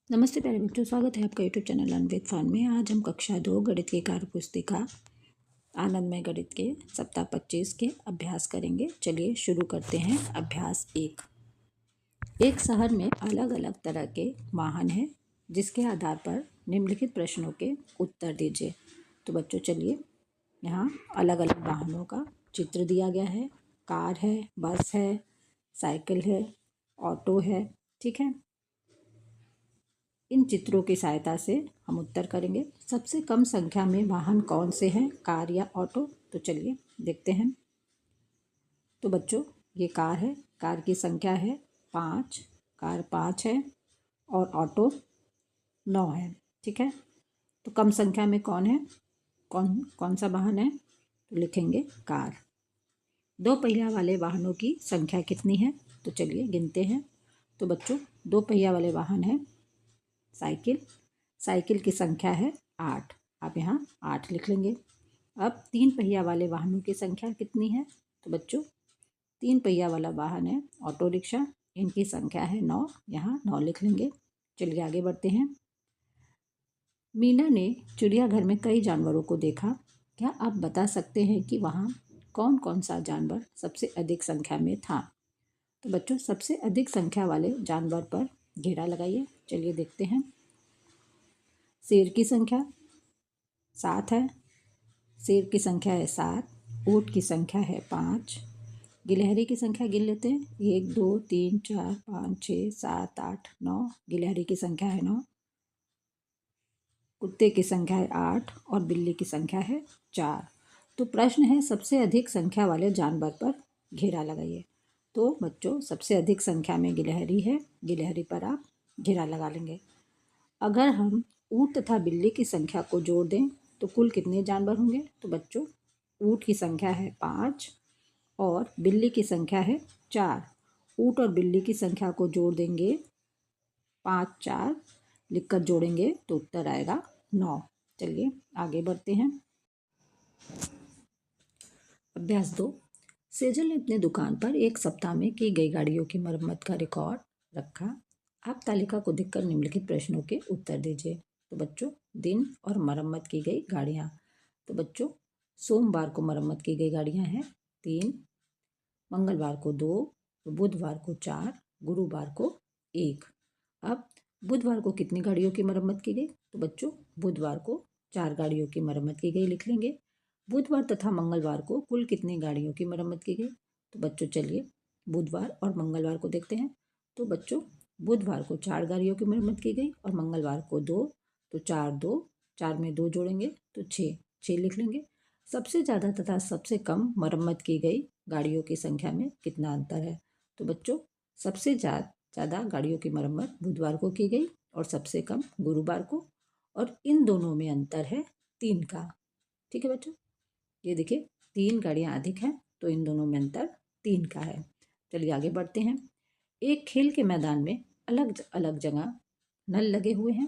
नमस्ते प्यारे बच्चों, स्वागत है आपका YouTube channel learn with fun में। आज हम कक्षा 2 गणित की कार्य पुस्तिका आनंदमय गणित के सप्ताह 25 के अभ्यास करेंगे। चलिए शुरू करते हैं। अभ्यास 1। एक शहर में अलग अलग तरह के वाहन हैं, जिसके आधार पर निम्नलिखित प्रश्नों के उत्तर दीजिए। तो बच्चों चलिए, यहाँ अलग अलग वाहनों का चित्र दिया गया है। कार है, बस है, साइकिल है, ऑटो है। ठीक है, इन चित्रों की सहायता से हम उत्तर करेंगे। सबसे कम संख्या में वाहन कौन से हैं, कार या ऑटो? तो चलिए देखते हैं। तो बच्चों ये कार है, कार की संख्या है 5, कार 5 है और ऑटो 9 है। ठीक है, तो कम संख्या में कौन है, कौन कौन सा वाहन है? तो लिखेंगे कार। दो पहिया वाले वाहनों की संख्या कितनी है? तो चलिए गिनते हैं। तो बच्चों दो पहिया वाले वाहन है साइकिल, साइकिल की संख्या है 8, आप यहाँ 8 लिख लेंगे। अब तीन पहिया वाले वाहनों की संख्या कितनी है? तो बच्चों तीन पहिया वाला वाहन है ऑटो रिक्शा, इनकी संख्या है 9, यहाँ 9 लिख लेंगे। चलिए आगे बढ़ते हैं। मीना ने चिड़ियाघर में कई जानवरों को देखा। क्या आप बता सकते हैं कि वहाँ कौन कौन सा जानवर सबसे अधिक संख्या में था? तो बच्चों सबसे अधिक संख्या वाले जानवर पर घेरा लगाइए। चलिए देखते हैं। शेर की संख्या 7 है, शेर की संख्या है 7, ऊँट की संख्या है 5, गिलहरी की संख्या गिन लेते हैं। 1 2 3 4 5 6 7 8 9, गिलहरी की संख्या है 9, कुत्ते की संख्या है 8 और बिल्ली की संख्या है 4। तो प्रश्न है सबसे अधिक संख्या वाले जानवर पर घेरा लगाइए। तो बच्चों सबसे अधिक संख्या में गिलहरी है, गिलहरी पर आप घेरा लगा लेंगे। अगर हम ऊँट तथा बिल्ली की संख्या को जोड़ दें तो कुल कितने जानवर होंगे? तो बच्चों ऊँट की संख्या है 5 और बिल्ली की संख्या है 4। ऊँट और बिल्ली की संख्या को जोड़ देंगे, 5 4 लिखकर जोड़ेंगे तो उत्तर आएगा 9। चलिए आगे बढ़ते हैं। अभ्यास 2। सेजल ने अपनी दुकान पर एक सप्ताह में की गई गाड़ियों की मरम्मत का रिकॉर्ड रखा। आप तालिका को देखकर निम्नलिखित प्रश्नों के उत्तर दीजिए। तो बच्चों दिन और मरम्मत की गई गाड़ियाँ। तो बच्चों सोमवार को मरम्मत की गई गाड़ियाँ हैं 3, मंगलवार को 2, बुधवार को 4, गुरुवार को 1। अब बुधवार को कितनी गाड़ियों की मरम्मत की गई? तो बच्चों बुधवार को 4 गाड़ियों की मरम्मत की गई, लिख लेंगे। बुधवार तथा मंगलवार को कुल कितनी गाड़ियों की मरम्मत की गई? तो बच्चों चलिए बुधवार और मंगलवार को देखते हैं। तो बच्चों बुधवार को 4 गाड़ियों की मरम्मत की गई और मंगलवार को 2, तो 4 2, 4 में 2 जोड़ेंगे तो 6 लिख लेंगे। सबसे ज़्यादा तथा सबसे कम मरम्मत की गई गाड़ियों की संख्या में कितना अंतर है? तो बच्चों सबसे ज़्यादा गाड़ियों की मरम्मत बुधवार को की गई और सबसे कम गुरुवार को, और इन दोनों में अंतर है 3 का। ठीक है बच्चों, ये देखिए 3 गाड़ियाँ अधिक हैं तो इन दोनों में अंतर 3 का है। चलिए आगे बढ़ते हैं। एक खेल के मैदान में अलग अलग जगह नल लगे हुए हैं।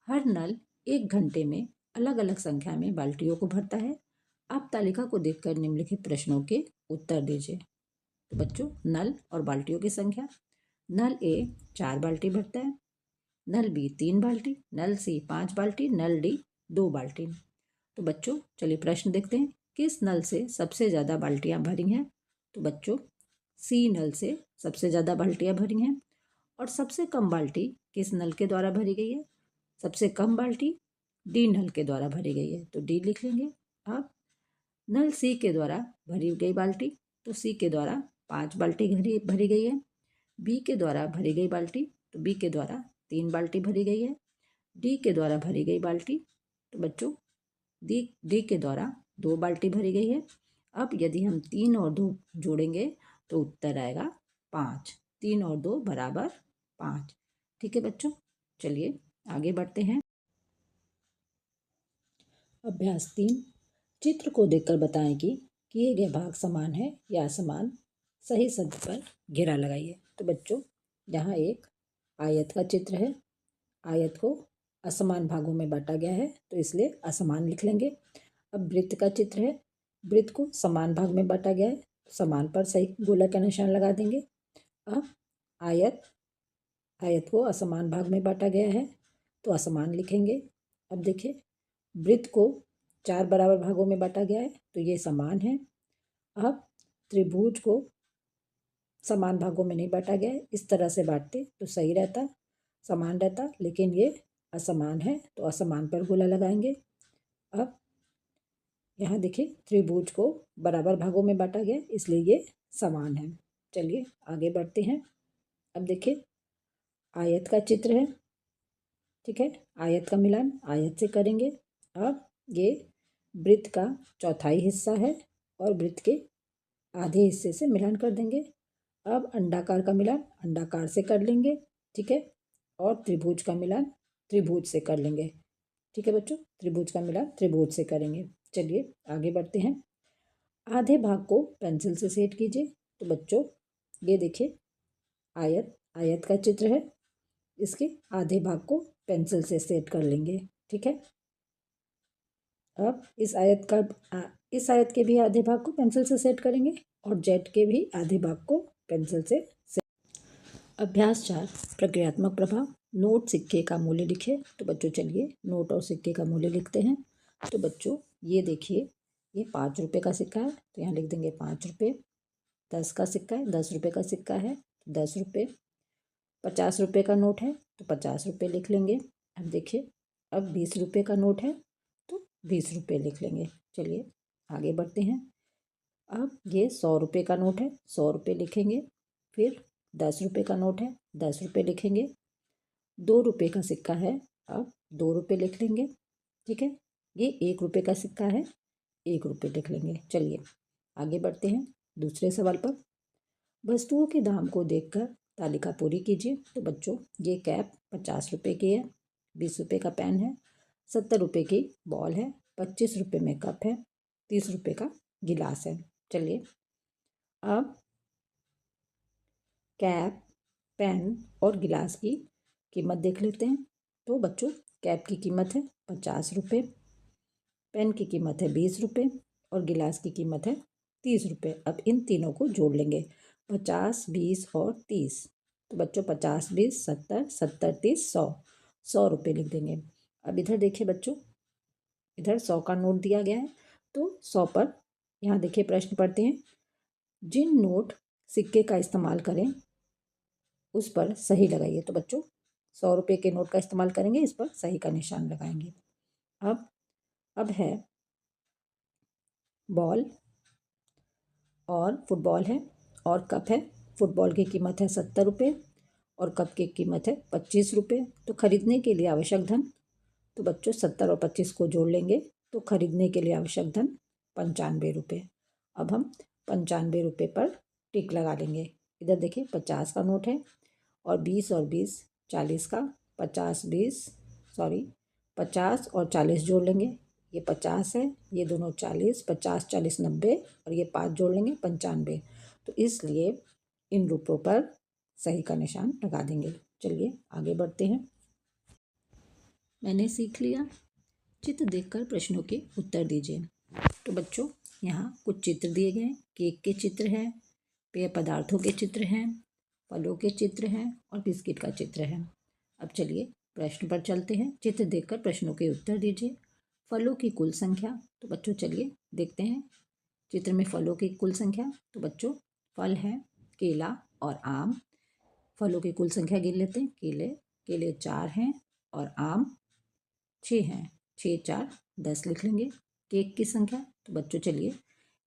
हर नल 1 घंटे में अलग अलग संख्या में बाल्टियों को भरता है। आप तालिका को देखकर निम्नलिखित प्रश्नों के उत्तर दीजिए। तो बच्चों नल और बाल्टियों की संख्या, नल ए 4 बाल्टी भरता है, नल बी 3 बाल्टी, नल सी 5 बाल्टी, नल डी 2 बाल्टी। तो बच्चों चलिए प्रश्न देखते हैं। किस नल से सबसे ज़्यादा बाल्टियाँ भरी हैं? तो बच्चों सी नल से सबसे ज़्यादा बाल्टियाँ भरी हैं। और सबसे कम बाल्टी किस नल के द्वारा भरी गई है? सबसे कम बाल्टी डी नल के द्वारा भरी गई है, तो डी लिख लेंगे। अब नल सी के द्वारा भरी गई बाल्टी, तो सी के द्वारा 5 बाल्टी भरी गई है। बी के द्वारा भरी गई बाल्टी, तो बी के द्वारा 3 बाल्टी भरी गई है। डी के द्वारा भरी गई बाल्टी, तो बच्चों डी के द्वारा 2 बाल्टी भरी गई है। अब यदि हम 3 और 2 जोड़ेंगे तो उत्तर आएगा 5। 3 और 2 बराबर 5। ठीक है बच्चों, चलिए आगे बढ़ते हैं। अभ्यास 3। चित्र को देखकर बताएं कि किए गए भाग समान है या असमान। सही शब्द पर घेरा लगाइए। तो बच्चों यहाँ एक आयत का चित्र है, आयत को असमान भागों में बांटा गया है तो इसलिए असमान लिख लेंगे। अब वृत्त का चित्र है, वृत्त को समान भाग में बांटा गया है, समान पर सही गोला का निशान लगा देंगे। अब आयत, आयत को असमान भाग में बांटा गया है तो असमान लिखेंगे। अब देखिए वृत्त को 4 बराबर भागों में बांटा गया है तो ये समान है। अब त्रिभुज को समान भागों में नहीं बांटा गया है, इस तरह से बांटते तो सही रहता, समान रहता, लेकिन ये असमान है तो असमान पर गोला लगाएंगे। अब यहाँ देखिए त्रिभुज को बराबर भागों में बांटा गया इसलिए ये समान है। चलिए आगे बढ़ते हैं। अब देखिए आयत का चित्र है, ठीक है, आयत का मिलान आयत से करेंगे। अब ये वृत्त का चौथाई हिस्सा है और वृत्त के आधे हिस्से से मिलान कर देंगे। अब अंडाकार का मिलान अंडाकार से कर लेंगे, ठीक है, और त्रिभुज का मिलान त्रिभुज से कर लेंगे, ठीक है बच्चों, त्रिभुज का मिलान त्रिभुज से करेंगे। चलिए आगे बढ़ते हैं। आधे भाग को पेंसिल से सेट कीजिए। तो बच्चों ये देखिए आयत का चित्र है, इसके आधे भाग को पेंसिल से सेट कर लेंगे, ठीक है। अब इस आयत के भी आधे भाग को पेंसिल से सेट करेंगे और जेट के भी आधे भाग को पेंसिल से सेट। अभ्यास 4 प्रक्रियात्मक प्रभाव। नोट सिक्के का मूल्य लिखे। तो बच्चों चलिए नोट और सिक्के का मूल्य लिखते हैं। तो बच्चों ये देखिए ये 5 रुपये का सिक्का है तो यहाँ लिख देंगे 5 रुपये। 10 का सिक्का है, 10 रुपये का सिक्का है तो 10 रुपये। 50 रुपये का नोट है तो 50 रुपये लिख लेंगे। अब देखिए अब 20 रुपये का नोट है तो 20 रुपये लिख लेंगे। चलिए आगे बढ़ते हैं। अब ये 100 रुपये का नोट है, 100 रुपये लिखेंगे। फिर 10 रुपये का नोट है, 10 रुपये लिखेंगे। 2 रुपये का सिक्का है, अब 2 रुपये लिख लेंगे, ठीक है। ये 1 रुपये का सिक्का है, 1 रुपये लिख लेंगे। चलिए आगे बढ़ते हैं दूसरे सवाल पर। वस्तुओं के दाम को देखकर तालिका पूरी कीजिए। तो बच्चों ये कैप 50 रुपये की है, 20 रुपये का पेन है, 70 रुपये की बॉल है, 25 रुपये में कप है, 30 रुपये का गिलास है। चलिए अब कैप, पेन और गिलास की कीमत देख लेते हैं। तो बच्चों कैप की कीमत है 50 रुपये, पेन की कीमत है 20 रुपये और गिलास की कीमत है 30 रुपये। अब इन तीनों को जोड़ लेंगे 50, 20 और 30। तो बच्चों 50, 20, 70, 70, 30, 100, 100 रुपये लिख देंगे। अब इधर देखिए बच्चों इधर 100 का नोट दिया गया है तो 100 पर यहाँ देखिए प्रश्न पढ़ते हैं। जिन नोट सिक्के का इस्तेमाल करें उस पर सही लगाइए। तो बच्चों 100 रुपये के नोट का इस्तेमाल करेंगे, इस पर सही का निशान लगाएंगे। अब है बॉल और फुटबॉल है और कप है। फुटबॉल की कीमत है 70 रुपये और कप की कीमत है 25 रुपये। तो खरीदने के लिए आवश्यक धन, तो बच्चों 70 और 25 को जोड़ लेंगे तो खरीदने के लिए आवश्यक धन 95 रुपये। अब हम 95 रुपये पर टिक लगा लेंगे। इधर देखिए 50 का नोट है और 20 और 20 40 का, 50 और 40 जोड़ लेंगे, ये 50 है, ये दोनों 40, 50 40 90 और ये 5 जोड़ लेंगे 95। तो इसलिए इन रुपयों पर सही का निशान लगा देंगे। चलिए आगे बढ़ते हैं। मैंने सीख लिया। चित्र देखकर प्रश्नों के उत्तर दीजिए। तो बच्चों यहाँ कुछ चित्र दिए गए हैं। केक के चित्र हैं, पेय पदार्थों के चित्र हैं, फलों के चित्र हैं और बिस्किट का चित्र है। अब चलिए प्रश्न पर चलते हैं। चित्र देखकर प्रश्नों के उत्तर दीजिए। फलों की कुल संख्या। तो बच्चों चलिए देखते हैं चित्र में फलों की कुल संख्या। तो बच्चों फल है केला और आम। फलों की कुल संख्या गिन लेते हैं। केले 4 हैं और आम 6 हैं, 6 4 10 लिख लेंगे। केक की संख्या। तो बच्चों चलिए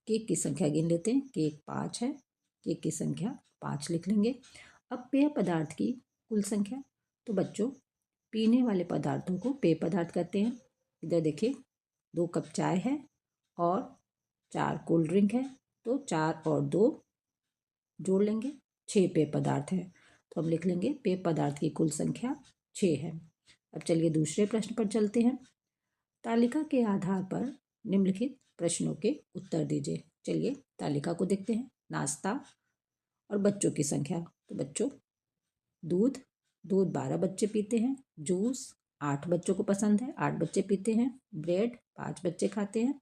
केक की संख्या गिन लेते हैं। केक 5 है, केक की संख्या 5 लिख लेंगे। अब पेय पदार्थ की कुल संख्या। तो बच्चों पीने वाले पदार्थों को पेय पदार्थ कहते हैं। इधर देखिए 2 कप चाय है और 4 कोल्ड ड्रिंक है तो 4 और 2 जोड़ लेंगे, 6 पेय पदार्थ है। तो हम लिख लेंगे पेय पदार्थ की कुल संख्या 6 है। अब चलिए दूसरे प्रश्न पर चलते हैं। तालिका के आधार पर निम्नलिखित प्रश्नों के उत्तर दीजिए। चलिए तालिका को देखते हैं। नाश्ता और बच्चों की संख्या। तो बच्चों दूध 12 बच्चे पीते हैं। जूस 8 बच्चों को पसंद है, 8 बच्चे पीते हैं। ब्रेड 5 बच्चे खाते हैं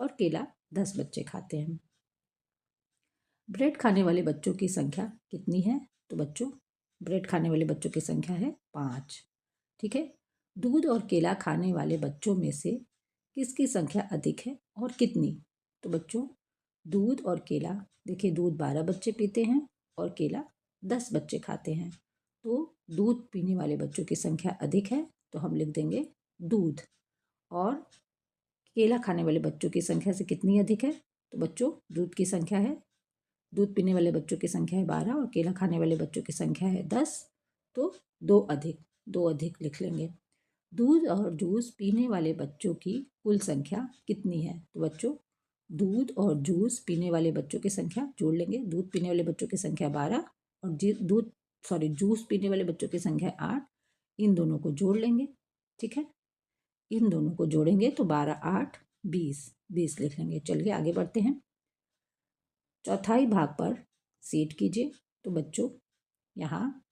और केला 10 बच्चे खाते हैं। ब्रेड खाने वाले बच्चों की संख्या कितनी है? तो बच्चों ब्रेड खाने वाले बच्चों की संख्या है 5। ठीक है। दूध और केला खाने वाले बच्चों में से किसकी संख्या अधिक है और कितनी? तो बच्चों दूध और केला, देखिए दूध 12 बच्चे पीते हैं और केला 10 बच्चे खाते हैं। तो दूध पीने वाले बच्चों की संख्या अधिक है, तो हम लिख देंगे दूध। और केला खाने वाले बच्चों की संख्या से कितनी अधिक है? तो बच्चों दूध की संख्या है, दूध पीने वाले बच्चों की संख्या है 12 और केला खाने वाले बच्चों की संख्या है 10, तो दो अधिक लिख लेंगे। दूध और जूस पीने वाले बच्चों की कुल संख्या कितनी है? तो बच्चों दूध और जूस पीने वाले बच्चों की संख्या जोड़ लेंगे। दूध पीने वाले बच्चों की संख्या 12 और जूस पीने वाले बच्चों की संख्या 8। इन दोनों को जोड़ लेंगे। ठीक है, इन दोनों को जोड़ेंगे तो 12 8 20 लिख लेंगे। चलिए आगे बढ़ते हैं। चौथाई भाग पर सेट कीजिए। तो बच्चों यहाँ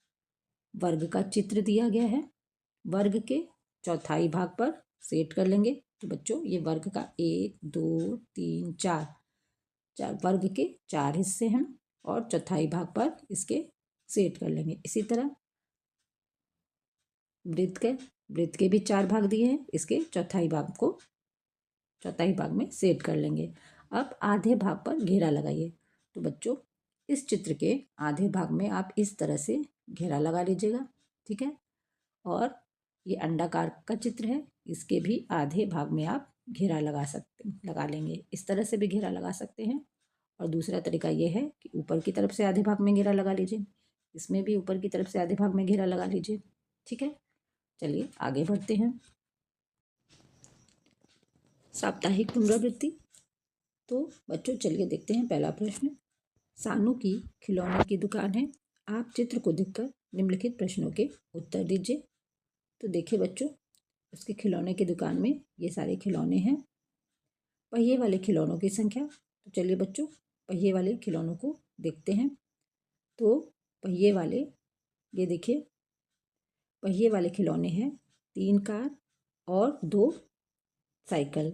वर्ग का चित्र दिया गया है, वर्ग के चौथाई भाग पर सेट कर लेंगे। तो बच्चों ये वर्ग का 1 2 3 4 वर्ग के 4 हिस्से हैं और चौथाई भाग पर इसके सेट कर लेंगे। इसी तरह वृत्त के भी 4 भाग दिए हैं, इसके चौथाई भाग में सेट कर लेंगे। अब आधे भाग पर घेरा लगाइए। तो बच्चों इस चित्र के आधे भाग में आप इस तरह से घेरा लगा लीजिएगा। ठीक है, और ये अंडाकार का चित्र है, इसके भी आधे भाग में आप घेरा लगा लेंगे। इस तरह से भी घेरा लगा सकते हैं। और दूसरा तरीका ये है कि ऊपर की तरफ से आधे भाग में घेरा लगा लीजिए, इसमें भी ऊपर की तरफ से आधे भाग में घेरा लगा लीजिए। ठीक है, चलिए आगे बढ़ते हैं। साप्ताहिक पुनरावृत्ति। तो बच्चों चलिए देखते हैं पहला प्रश्न। सानू की खिलौने की दुकान है, आप चित्र को देखकर निम्नलिखित प्रश्नों के उत्तर दीजिए। तो देखिए बच्चों, उसके खिलौने की दुकान में ये सारे खिलौने हैं। पहिए वाले खिलौनों की संख्या। तो चलिए बच्चों पहिए वाले खिलौनों को देखते हैं। तो पहिए वाले, ये देखिए पहिए वाले खिलौने हैं 3 कार और 2 साइकिल।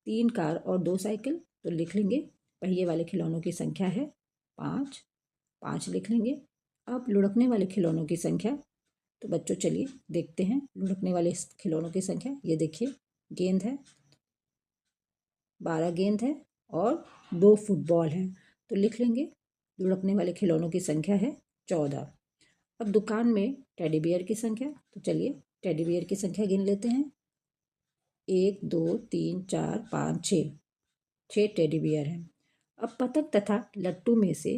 3 कार और 2 साइकिल, तो लिख लेंगे पहिए वाले खिलौनों की संख्या है 5 लिख लेंगे। अब लुढ़कने वाले खिलौनों की संख्या। तो बच्चों चलिए देखते हैं लुढ़कने वाले खिलौनों की संख्या। ये देखिए गेंद है, 12 गेंद है और 2 फुटबॉल हैं, तो लिख लेंगे लुढ़कने वाले खिलौनों की संख्या है 14। अब दुकान में टेडी बियर की संख्या। तो चलिए टेडी बियर की संख्या गिन लेते हैं। 1 2 3 4 5 6 टेडी बियर हैं। अब पतंग तथा लट्टू में से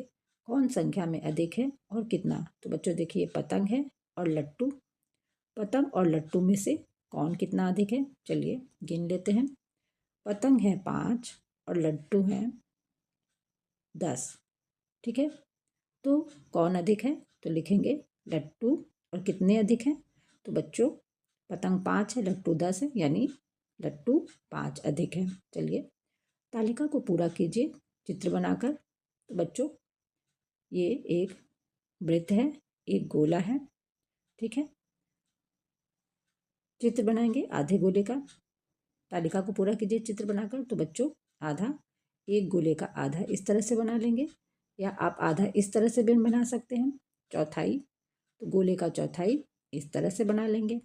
कौन संख्या में अधिक है और कितना? तो बच्चों देखिए पतंग है और लट्टू, पतंग और लट्टू में से कौन कितना अधिक है? चलिए गिन लेते हैं। पतंग है 5 और लट्टू हैं 10। ठीक है, तो कौन अधिक है? तो लिखेंगे लट्टू। और कितने अधिक हैं? तो बच्चों पतंग 5 है, लट्टू 10 है, यानी लट्टू 5 अधिक है। चलिए तालिका को पूरा कीजिए चित्र बनाकर। तो बच्चों ये एक वृत्त है, एक गोला है। ठीक है, चित्र बनाएंगे आधे गोले का। तालिका को पूरा कीजिए चित्र बनाकर। तो बच्चों आधा, एक गोले का आधा इस तरह से बना लेंगे, या आप आधा इस तरह से भी बना सकते हैं। चौथाई, तो गोले का चौथाई इस तरह से बना लेंगे।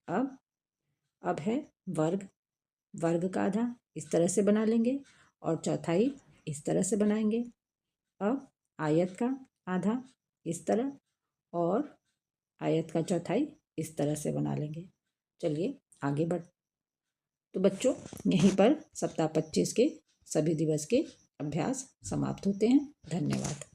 अब है वर्ग, वर्ग का आधा इस तरह से बना लेंगे और चौथाई इस तरह से बनाएंगे। अब आयत का आधा इस तरह और आयत का चौथाई इस तरह से बना लेंगे। चलिए आगे बढ़। तो बच्चों यहीं पर सप्ताह 25 के सभी दिवस के अभ्यास समाप्त होते हैं। धन्यवाद।